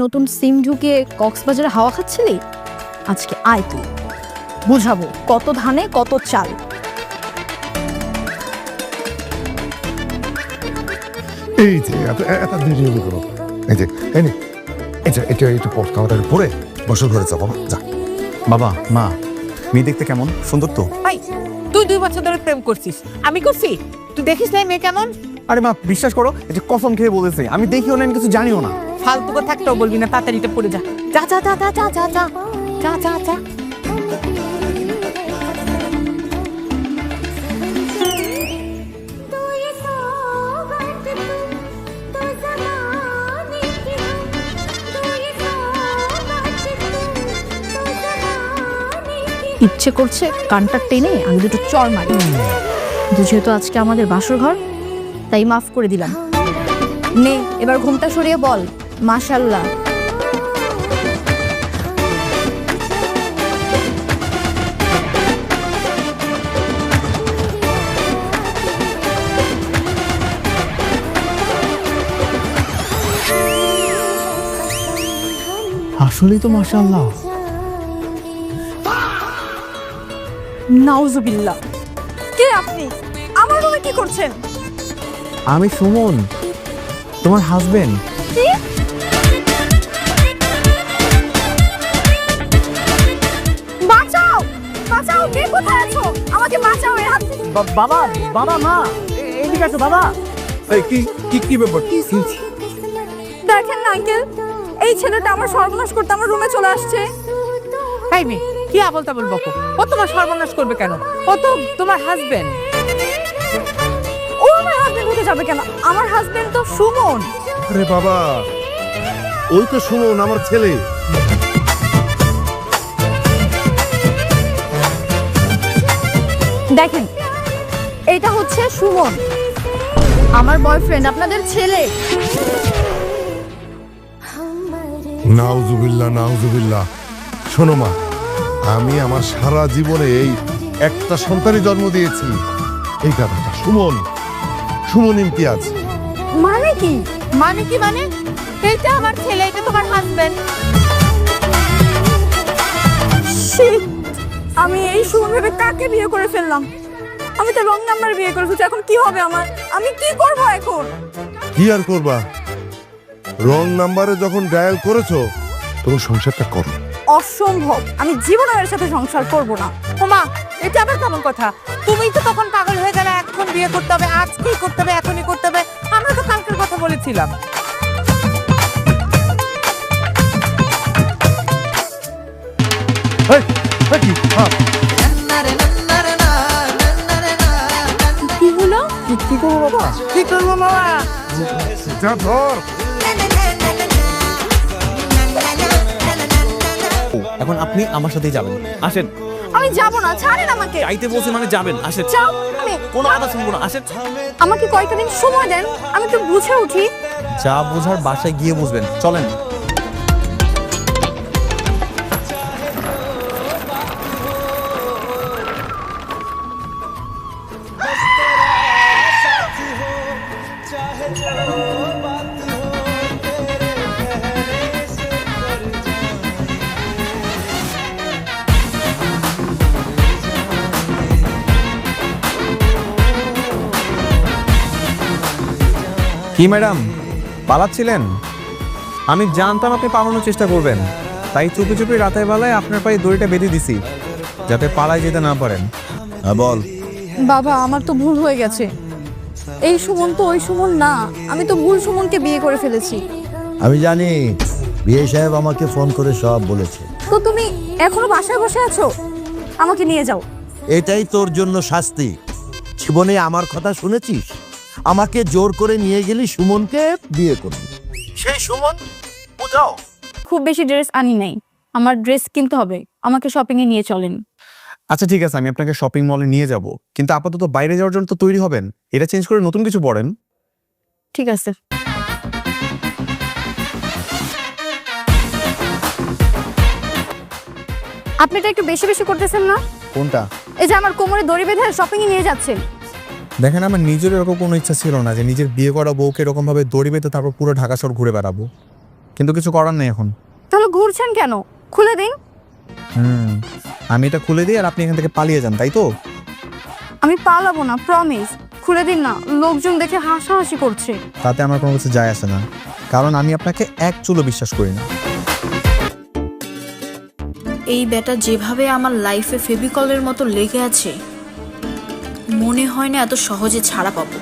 নতুন সিম ঢুকিয়ে কক্সবাজারে হাওয়া খাচ্ছিলি? আজকে আয় তুই, বুঝাবো কত ধানে কত চাল। এই যে এত দেরি হলো কেন? এই যে এটা একটু পথ খাওয়াটা পরে বসল ঘরে যাবো। যা বাবা মা, মেয়ে দেখতে কেমন? সুন্দর তো। ভাই তুই 2 বছর ধরে প্রেম করছিস, আমি করছি? তুই দেখিস না মেয়ে কেমন? আরে মা বিশ্বাস করো, এটা কসম খেয়ে বলেছে, আমি দেখিও না, আমি কিছু জানিও না। ফালতু কথা থাকতেও বলবি না, তাড়াতাড়ি পড়ে যা। যা যা যা যা যা যা যা যা যা। ইচ্ছে করছে কানটা টেনে আমি দুটো চর মারি, যেহেতু আজকে আমাদের বাসর ঘর তাই মাফ করে দিলাম। নে এবার ঘুমটা সরিয়ে বল মাশাআল্লাহ। আসলেই তো মাশাআল্লাহ। নাউজুবিল্লাহ, কে আপনি? আমার রুমে কি করছেন? আমি সুমন, তোমার হাজবেন্ড। কি? বাঁচাও বাঁচাও, কে কোথায় আছো? আমাকে বাঁচাও এর হাত থেকে। বাবা বাবা মা, এদিকে আসো বাবা। এই কি কি কি ব্যাপার? দেখেন না আঙ্কেল, এই ছেলেটা আমার সর্বনাশ করতে আমার রুমে চলে আসছে। ভাই মেয়ে কি আবল তাবল বকো? ও তোমার সর্বনাশ করবে কেন? ও তো তোমার হাজবেন্ড। ও আমার হাজবেন্ড হতে যাবে কেন? আমার হাজবেন্ড তো সুমন। আরে বাবা, ওই তো শুনুন আমার ছেলে। দেখেন, এটা হচ্ছে সুমন, আমার বয়ফ্রেন্ড, আপনাদের ছেলে। নাউজুবিল্লাহ নাউজুবিল্লাহ। শোনো মা, আমি আমার সারা জীবনে এই একটা সন্তানই জন্ম দিয়েছি। এই দাদাটা সুমন, সুমন ইমতিয়াজ। মানে কি? মানে কি মানে? এইটা আমার ছেলে, এটা তোমার হাজবেন্ড। Shit! আমি এই সুমন ভেবে কাকে বিয়ে করে ফেললাম? আমি তো রং নাম্বার বিয়ে করে ফেলছি, এখন কি হবে আমার? আমি কি করব এখন? কি আর করবা, রং নাম্বারে যখন ডায়াল করেছো তখন সংসারটা করো। অসম্ভব, আমি জীবনে এর সাথে সংসার করব না। ওমা, এটা আবার কেমন কথা? তুমি তো তখন পাগল হয়ে গেলে, এখন বিয়ে করতে হবে, আজকেই করতে হবে, এখনই করতে হবে। আমরা তো কালকের কথা বলেছিলাম। এই, এই কি? হ্যাঁ, কি হলো? কি করবো বাবা? কি করবো বাবা? যা ধর। এখন আপনি আমার সাথেই যাবেন, আসেন। আমি যাব না, ছাড়েন আমাকে। চাইতে বলছি মানে যাবেন, আসেন। যাও আমি। কোনো কথা শুনবো না, আসেন। আমাকে কয়েকটা দিন সময় দেন, আমি তো বুঝে উঠি। যা বোঝার বাসায় গিয়ে বুঝবেন, চলেন। কি ম্যাডাম, পালাচ্ছিলেন? আমি জানতাম আপনি পালানোর চেষ্টা করবেন, তাই চুপি চুপি রাতের বেলায় আপনার পায়ে দড়িটা বেঁধে দিছি, যাতে পালায় যেতে না পারেন। বল। বাবা, আমার তো ভুল হয়ে গেছে। এই সুমন তো ওই সুমন না, আমি তো ভুল সুমনকে বিয়ে করে ফেলেছি। আমি জানি, বিয়ে সাহেব আমাকে ফোন করে সব বলেছে। তো তুমি এখনো বাসায় বসে আছো? আমাকে নিয়ে যাও। এটাই তোর জন্য শাস্তি। জীবনে আমার কথা শুনেছিস? আমাকে জোর করে নিয়ে গেলি সুমনকে বিয়ে করবি, সেই সুমন বুঝাও। খুব বেশি ড্রেস আনি নাই, আমার ড্রেস কিনতে হবে, আমাকে শপিং এ নিয়ে চলেন। আচ্ছা ঠিক আছে, আমি আপনাকে শপিং মলে নিয়ে যাব, কিন্তু আপাতত বাইরে যাওয়ার জন্য তো তৈরি হবেন। এটা চেঞ্জ করে নতুন কিছু পড়েন। ঠিক আছে। আপনি এটা একটু বেশি বেশি করতেছেন না? কোনটা? এই যে আমার কোমরে দড়ি বেঁধে শপিং এ নিয়ে যাচ্ছেন। দেখেন, আমার নিজের এরকম কোনো ইচ্ছা ছিল না যে নিজের বিয়ে করা বউকে এরকম ভাবে দড়ি বেঁধে তারপর পুরো ঢাকা শহর ঘুরে বেড়াবো, কিন্তু কিছু করার নেই এখন। তাহলে ঘুরছেন কেন? খুলে দিন। আমি এটা খুলে দিই আর আপনি এখান থেকে পালিয়ে যান, তাই তো? আমি পালাবো না, প্রমিস। খুলে দিন না, লোকজন দেখে হাসাহাসি করছে। তাতে আমার কোনো কিছু যায় আসে না, কারণ আমি আপনাকে এক চুলো বিশ্বাস করি না। এই ব্যাটা যেভাবে আমার লাইফে ফেভিকলের মতো লেগে আছে, মনে হয় না এত সহজে ছাড়া পাবো।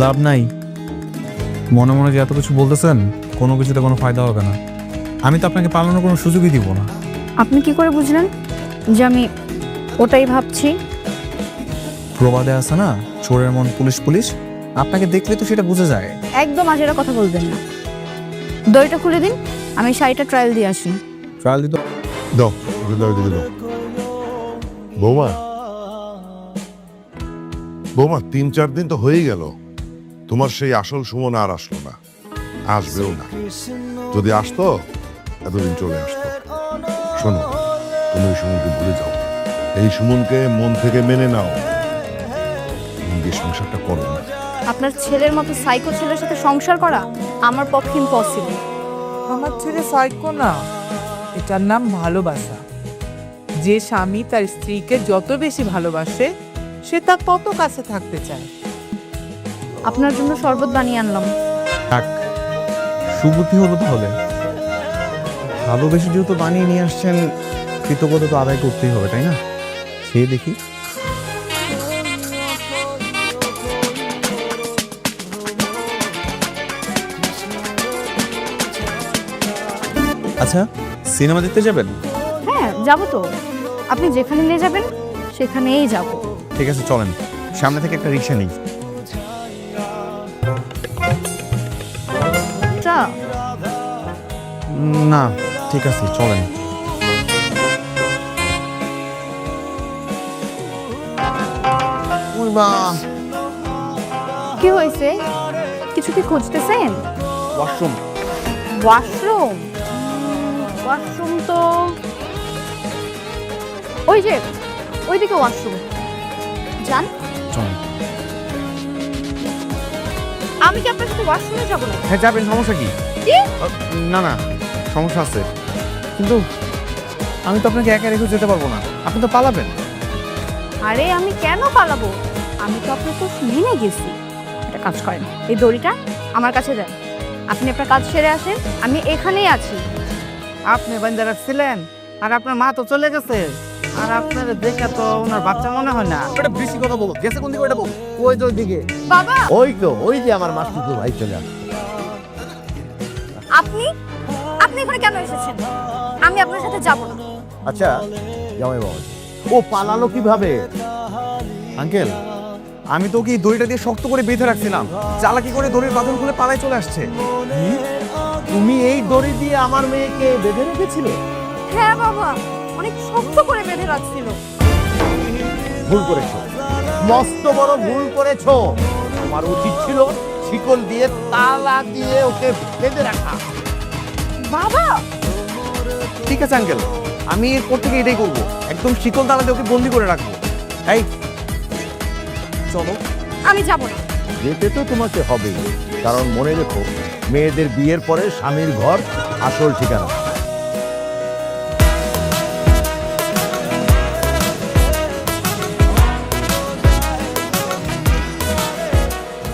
লাভ নাই, মনে মনে যে এত কিছু বলতেছেন, কোনো কিছুতে কোনো ফায়দা হবে না। আমি তো আপনাকে পালানোর কোনো সুযোগই দিব না। আপনি কি করে বুঝলেন যে আমি ওটাই ভাবছি? প্রবাদে আছে না, চোরের মন পুলিশ পুলিশ, আপনাকে দেখলে তো সেটা বোঝা যায়। একদম আজেরা কথা বলবেন না। দড়িটা খুলে দিন, আমি শাড়িটা ট্রায়াল দিয়ে আসি। ট্রায়াল দিত দাও, ওকে দাও, এদিকে দাও। বৌমা, বৌমা, 3-4 দিন তো হয়েই গেল, তোমার সেই আসল সুমন আর আসলো না, আসবেও না। যদি আসতো এতদিন চলে আসতো। শোনো, তুমি এই সুমনকে ভুলে যাও, এই সুমনকে মন থেকে মেনে নাও, নিজের সংসারটা করো না। আপনার ছেলের মতো সাইকো ছেলের সাথে সংসার করা আমার পক্ষে ইম্পসিবল। আমার ছেলে সাইকো না, এটার নাম ভালোবাসা। যে স্বামী তার স্ত্রীকে যত বেশি ভালোবাসে, সে তার তত কাছে থাকতে চায়। আপনার জন্য শরবত বানিয়ে আনলাম। থাক, সুবুদ্ধি হলো তাহলে। ভালোবেসে যেহেতু বানিয়ে নিয়ে আসছেন, কৃতজ্ঞতা তো আদায় করতেই হবে, তাই না? খেয়ে দেখি। আচ্ছা, সিনেমা দেখতে যাবেন? হ্যাঁ, যাবো তো। আপনি যেখানে নিয়ে যাবেন সেখানেই যাব। ঠিক আছে, চলেন, সামনে থেকে একটা রিক্সা নিই। না, ঠিক আছে, চলেন। কি হয়েছে? কিছু কি খুঁজতেছেন? ওয়াশরুম। ওয়াশরুম? ওয়াশরুম তো ওই যে ওইদিকে ওয়াশরুম। যান। চলেন। আমি কি আপনার সাথে ওয়াশরুমে যাবো না? হ্যাঁ, যাবেন, সমস্যা কি? কি? না না, সমস্যা আছে, কিন্তু আমি তো আপনাকে একা রেখে যেতে পারবো না, আপনি তো পালাবেন। আরে আমি কেন পালাবো? আমি তো আপনার তো মেনে গেছি। একটা কাজ করেন, এই দড়িটা আমার কাছে দেন। আপনি আপনার কাজ সেরে আসেন, আমি এখানেই আছি। আপনি বান্ধা রাখছিলেন, আর আপনার মা তো চলে গেছে, আর আপনার দেখে তো ওনার বাচ্চা মনে হয় না। এটা বেশি কথা বলো, গেছে কোন দিকে ওটা বল। ওই তো দিকে। বাবা, ওই তো, ওই যে আমার মাসুদুর ভাই চলে আসছে। আপনি আপনি এখানে কেন এসেছেন? আমি আপনার সাথে যাব না। আচ্ছা জামাই বাবা, ও পালালো কিভাবে? আঙ্কেল, আমি তো কি দড়িটা দিয়ে শক্ত করে বেঁধে রাখছিলাম, চালাকি করে দড়ির বাঁধন খুলে পালায় চলে আসছে। তুমি এই দড়ি দিয়ে আমার মেয়েকে বেঁধে রেখেছিলে? হ্যাঁ বাবা, অনেক শক্ত করে বেঁধে রাখছিল। ভুল করেছো, মস্ত বড় ভুল করেছো। তোমার উচিত ছিল শিকল দিয়ে তালা দিয়ে ওকে বেঁধে রাখা। বাবা, ঠিক আছে আঙ্কেল, আমি এরপর থেকে এটাই করবো, একদম শিকল তালা দিয়ে ওকে বন্দি করে রাখবো। এই চলো। আমি যাব না। যেতে তো তোমাকে হবেই, কারণ মনে রেখো, মেয়েদের বিয়ের পরে স্বামীর ঘর আসল ঠিকানা।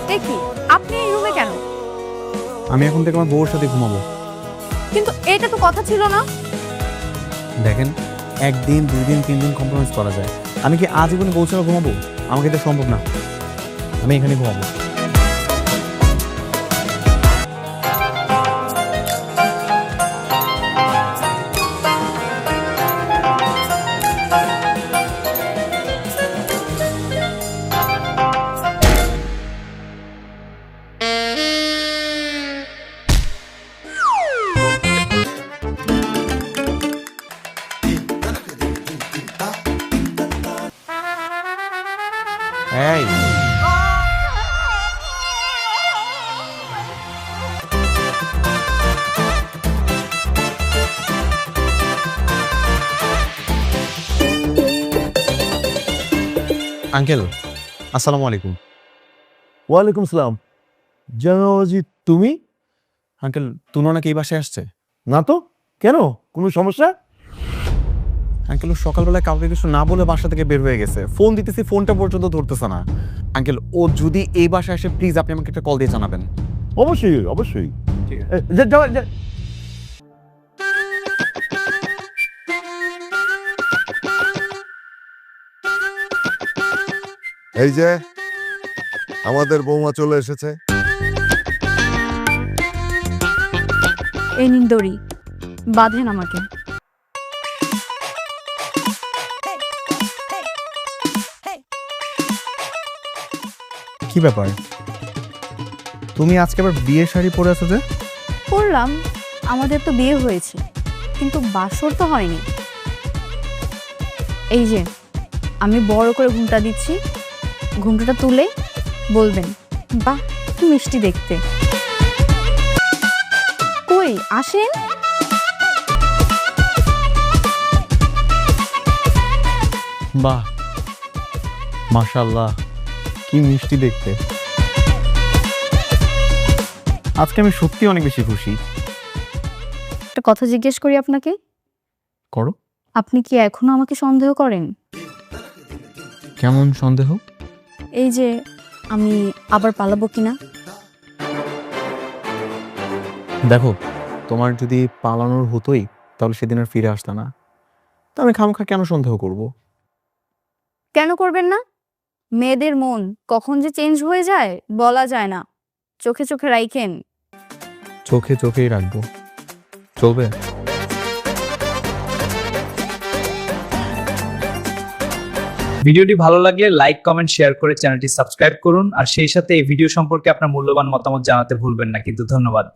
দেখি আপনি এই রুমে কেন? আমি এখন থেকে আমার বউর সাথে ঘুমাবো। কিন্তু এটা তো কথা ছিল না। দেখেন, 1 দিন 2 দিন 3 দিন কম্প্রোমাইজ করা যায়। আমি কি আজীবন বউর সাথে ঘুমাবো? আমাকে এটা সম্ভব না, আমি এখানে ঘুমাবো। এই আঙ্কেল, আসসালামু আলাইকুম। ওয়ালাইকুম সালাম। জামাবাজি তুমি? আঙ্কেল তুনো নাকি এই বাসায় আসছে? না তো, কেন, কোনো সমস্যা? আঙ্কেল ও সকালবেলায় কাউকে কিছু না বলে বাসা থেকে বের হয়ে গেছে, ফোন দিতেছি ফোনটা পর্যন্ত ধরতেছে না। আঙ্কেল ও যদি এই বাসায় আসে প্লিজ আপনি আমাকে একটা কল দিয়ে জানাবেন। অবশ্যই অবশ্যই। ঠিক আছে। এই যে আমাদের বৌমা চলে এসেছে। এই নিন দড়ি, বাঁধেন আমাকে। কি ব্যাপার, তুমি আজকে আবার বিয়ের শাড়ি পরে আছো যে? করলাম, আমাদের তো বিয়ে হয়েছে কিন্তু বাসর তো হয়নি। এই যে আমি বড় করে ঘুমটা দিচ্ছি, ঘুমটাটা তুলে বলবেন বাহ কি মিষ্টি দেখতে। কই আসেন। বাহ মাশাআল্লাহ, কি মিষ্টি দেখতে। আজকে আমি সত্যি অনেক বেশি খুশি। একটা কথা জিজ্ঞেস করি আপনাকে, করো। আপনি কি এখনো আমাকে সন্দেহ করেন? কেমন সন্দেহ? এই যে আমি আবার পালাবো কিনা। দেখো, তোমার যদি পালানোর হতোই তাহলে সেদিন আর ফিরে আসতে না, তো আমি খামখা কেন সন্দেহ করব? কেন করবেন না? মেয়েদের মন কখন যে চেঞ্জ হয়ে যায় বলা যায় না, চোখে চোখে রাইখেন। চোখে চোখেই রাখবো, চলবে? ভিডিওটি ভালো লাগলে লাইক কমেন্ট শেয়ার করে চ্যানেলটি সাবস্ক্রাইব করুন আর সেই সাথে এই ভিডিও সম্পর্কে আপনার মূল্যবান মতামত জানাতে ভুলবেন না। কিন্তু ধন্যবাদ।